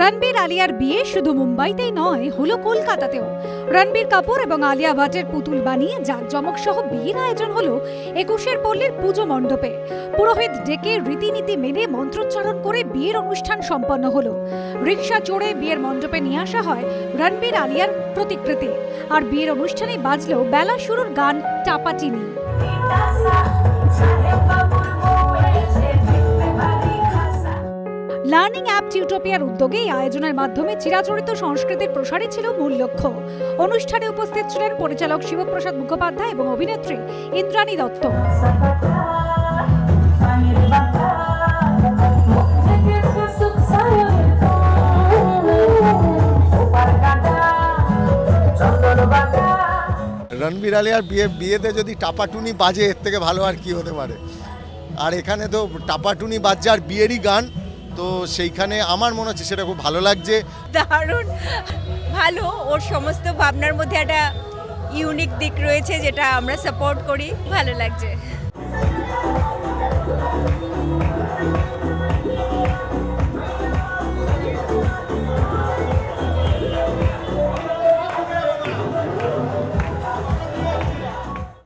রণবীর আলিয়ার বিয়ে শুধু মুম্বাইতেই নয়, হলো কলকাতাতেও। রণবীর কাপুর এবং আলিয়া ভাটের পুতুল বানিয়ে জাঁকজমক সহ বিয়ের আয়োজন হলো ২১ পল্লীর পুজো মণ্ডপে। পুরোহিত ডেকে রীতিনীতি মেনে মন্ত্রোচ্চারণ করে বিয়ের অনুষ্ঠান সম্পন্ন হলো। রিকশা চড়ে বিয়ের মণ্ডপে নিয়ে আসা হয় রণবীর আলিয়ার প্রতিকৃতি। আর বিয়ের অনুষ্ঠানে বাজলো বেলা শুরুর গান টাপাটিনি। লার্নিং অ্যাপ টিউটোপিয়ার উদ্যোগে এই আয়োজনের মাধ্যমে চিরাচরিত সংস্কৃতির প্রসারই ছিল মূল লক্ষ্য। অনুষ্ঠানে উপস্থিত ছিলেন পরিচালক শিবপ্রসাদ মুখোপাধ্যায় এবং অভিনেত্রী ইন্দ্রাণী দত্ত। রণবীর আলিয়ার বিয়েতে যদি টাপাটুনি বাজে, এর থেকে ভালো আর কি হতে পারে। আর এখানে তো টাপাটুনি বাজছে আর বিয়েরই গান, তো সেইখানে আমার মনে হচ্ছে সেটা খুব ভালো লাগছে। দারুণ ভালো, ওর সমস্ত ভাবনার মধ্যে একটা ইউনিক দিক রয়েছে যেটা আমরা সাপোর্ট করি, ভালো লাগছে।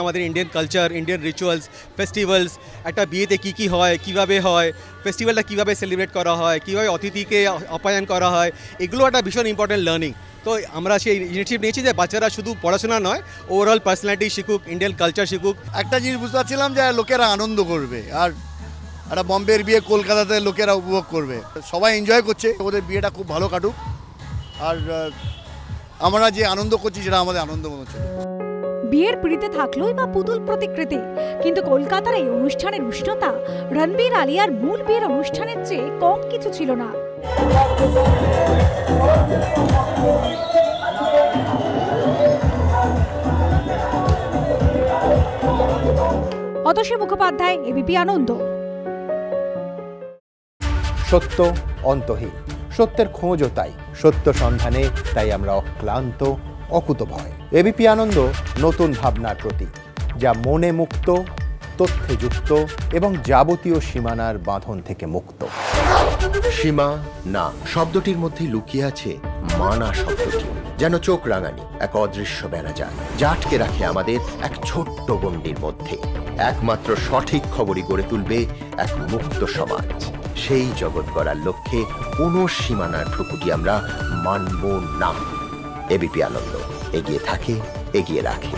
আমাদের Indian culture, Indian rituals, festivals, একটা বিয়েতে কী কী হয়, কীভাবে হয়, ফেস্টিভ্যালটা কীভাবে সেলিব্রেট করা হয়, কীভাবে অতিথিকে আপ্যায়ন করা হয়, এগুলো একটা ভীষণ ইম্পর্টেন্ট লার্নিং। তো আমরা সেই ইনিশিয়েটিভ নিয়েছি যে বাচ্চারা শুধু পড়াশোনা নয়, ওভারঅল পার্সোনালিটি শিখুক, ইন্ডিয়ান কালচার শিখুক। একটা জিনিস বুঝতে পারছিলাম যে লোকেরা আনন্দ করবে, আর একটা বম্বের বিয়ে কলকাতাতে লোকেরা উপভোগ করবে, সবাই এনজয় করছে। ওদের বিয়েটা খুব ভালো কাটুক, আর আমরা যে আনন্দ করছি সেটা আমাদের আনন্দ মনে হচ্ছে। বিয়ের পিড়িতে থাকলোই বা পুতুল প্রতিকৃতি, কিন্তু কলকাতার এই অনুষ্ঠানের উষ্ণতা রণবীর আলিয়ার মূল বিয়ের অনুষ্ঠানের চেয়ে কম কিছু ছিল না। অতসী মুখোপাধ্যায়, এবিপি আনন্দ। সত্য অন্তহীন, সত্যের খোঁজও তাই, সত্য সন্ধানে তাই আমরা অক্লান্ত, অকুতভয়। এবিপি আনন্দ নতুন ভাবনার প্রতীক, যা মনে মুক্ত, তথ্যে যুক্ত এবং যাবতীয় সীমানার বাঁধন থেকে মুক্ত। সীমা না শব্দটির মধ্যে লুকিয়ে আছে মানা শব্দটি, যেন চোখ রাঙানি এক অদৃশ্য বেড়াজাল, যা আটকে রাখে আমাদের এক ছোট্ট গণ্ডির মধ্যে। একমাত্র সঠিক খবরই গড়ে তুলবে এক মুক্ত সমাজ। সেই জগৎ গড়ার লক্ষ্যে কোনো সীমানার ঠুকুটি আমরা মানব না। এবিপি আনন্দ এগিয়ে থাকে, এগিয়ে রাখে।